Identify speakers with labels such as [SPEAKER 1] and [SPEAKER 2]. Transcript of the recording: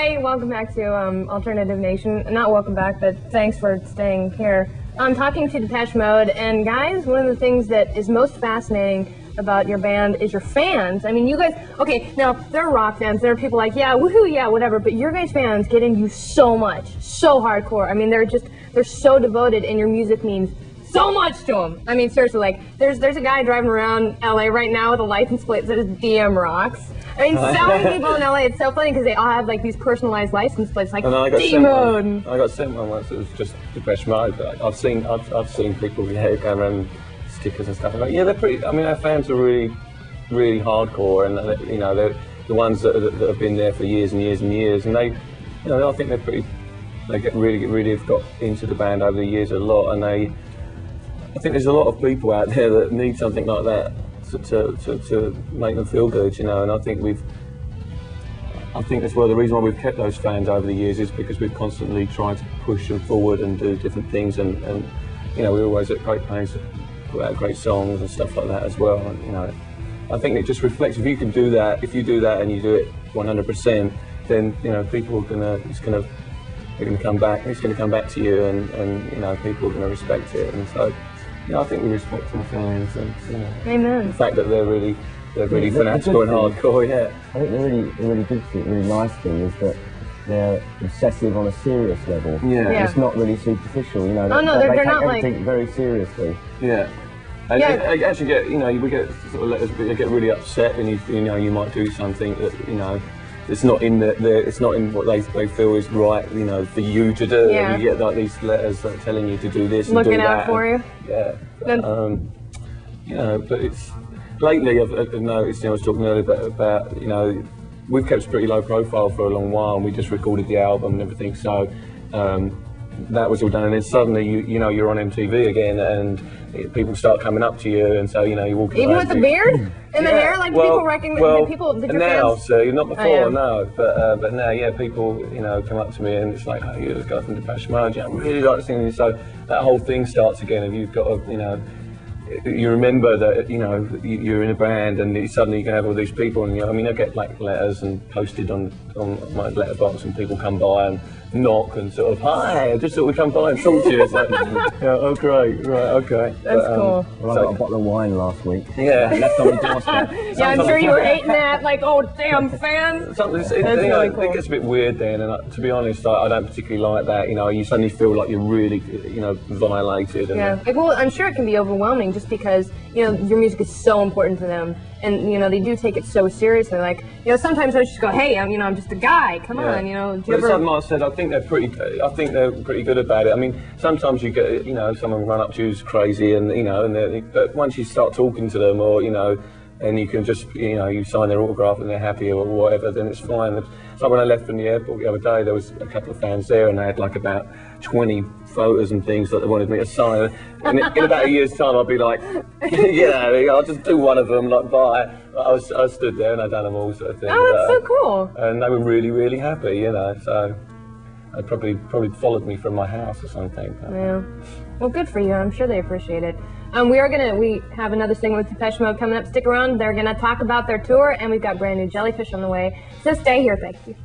[SPEAKER 1] Hi, welcome back to Alternative Nation. Not welcome back, but thanks for staying here. I'm talking to Depeche Mode, and guys, one of the things that is most fascinating about your band is your fans. I mean, you guys, okay, now, there are rock fans, there are people like, yeah, woohoo, yeah, whatever, but your guys' fans get into you so much, so hardcore. I mean, they're so devoted, and your music means so much to them. I mean, seriously, like, there's a guy driving around LA right now with a license plate that says DM Rocks. I mean, so many people in LA, it's so funny because they all have like these personalized license plates, like D-Mode.
[SPEAKER 2] I got sent one once. It was just Depeche Mode. But I've seen people go around stickers and stuff. Like, yeah, they're pretty. I mean, our fans are really, really hardcore, and you know, they're the ones that have been there for years and years and years, and they, you know, I think they're pretty. They really have got into the band over the years a lot, and I think there's a lot of people out there that need something like that to make them feel good, you know. And I think that's the reason why we've kept those fans over the years is because we've constantly tried to push them forward and do different things, and you know, we're always at great pains to put out great songs and stuff like that as well. And, you know, I think it just reflects, if you can do that, if you do that and you do it 100%, then, you know, people are they're going to come back. It's going to come back to you, and you know, people are going to respect it. And so, you know, I think we respect our fans, and you know,
[SPEAKER 1] amen.
[SPEAKER 2] The fact that they're really fanatical and hardcore. Yeah,
[SPEAKER 3] I think the really good thing, really nice thing is that they're obsessive on a serious level.
[SPEAKER 2] Yeah.
[SPEAKER 3] It's not really superficial, you know.
[SPEAKER 1] Oh no,
[SPEAKER 3] they
[SPEAKER 1] they're
[SPEAKER 3] take
[SPEAKER 1] not
[SPEAKER 3] everything
[SPEAKER 1] like
[SPEAKER 3] very seriously.
[SPEAKER 2] Yeah. And
[SPEAKER 1] yeah.
[SPEAKER 2] I actually get, you know, we get sort of letters, they get really upset, and you know, you might do something that, you know, it's not in it's not in what they feel is right, you know, for you to do.
[SPEAKER 1] Yeah.
[SPEAKER 2] And you get like these letters like, telling you to do this and
[SPEAKER 1] looking
[SPEAKER 2] do that.
[SPEAKER 1] out for you.
[SPEAKER 2] Yeah. You know, but it's lately I've noticed. You know, I was talking earlier about you know, we've kept a pretty low profile for a long while, and we just recorded the album and everything. So that was all done, and then suddenly you know, you're on MTV again, and people start coming up to you, and so, you know, you walk
[SPEAKER 1] even with the beard and the hair, like, people recognize people. Did your
[SPEAKER 2] now,
[SPEAKER 1] fans?
[SPEAKER 2] so not before,
[SPEAKER 1] yeah.
[SPEAKER 2] No, but now, yeah, people, you know, come up to me, and it's like, oh, you're the guy from Depeche Mode, yeah, I really like singing. So that whole thing starts again, and you've got to, you know, you remember that, you know, you're in a band, and suddenly you can have all these people, and, you know, I mean, I get like letters and posted on my letterbox, and people come by and knock and sort of, hi, I just thought we'd come by and talk to you. It's like, yeah, oh great, right, okay.
[SPEAKER 1] That's cool.
[SPEAKER 3] Well, I got a bottle of wine last week.
[SPEAKER 2] Yeah.
[SPEAKER 3] Left on the doorstep.
[SPEAKER 1] Yeah, I'm sure you were hating that, like, oh damn, fans.
[SPEAKER 2] That's
[SPEAKER 1] really cool.
[SPEAKER 2] It gets a bit weird then, and to be honest, I don't particularly like that. You know, you suddenly feel like you're really, you know, violated. And
[SPEAKER 1] yeah, like, well, I'm sure it can be overwhelming just because, you know, your music is so important to them, and, you know, they do take it so seriously. Like, you know, sometimes I just go, hey, I'm just a guy, come on, you know.
[SPEAKER 2] But something I said, I think they're pretty good about it. I mean, sometimes you get, you know, someone run up to you who's crazy, and, you know, but once you start talking to them, or, you know, and you can just, you know, you sign their autograph and they're happy or whatever, then it's fine. So when I left from the airport the other day, there was a couple of fans there, and they had like about 20 photos and things that they wanted me to sign. And in about a year's time, I'll be like, yeah, I'll just do one of them, like, bye. I stood there and I'd done them all, sort of thing.
[SPEAKER 1] Oh, that's so cool.
[SPEAKER 2] And they were really, really happy, you know, so they probably followed me from my house or something.
[SPEAKER 1] Yeah. Well, good for you. I'm sure they appreciate it. We have another thing with Depeche Mode coming up. Stick around. They're gonna talk about their tour, and we've got brand new Jellyfish on the way. So stay here. Thank you.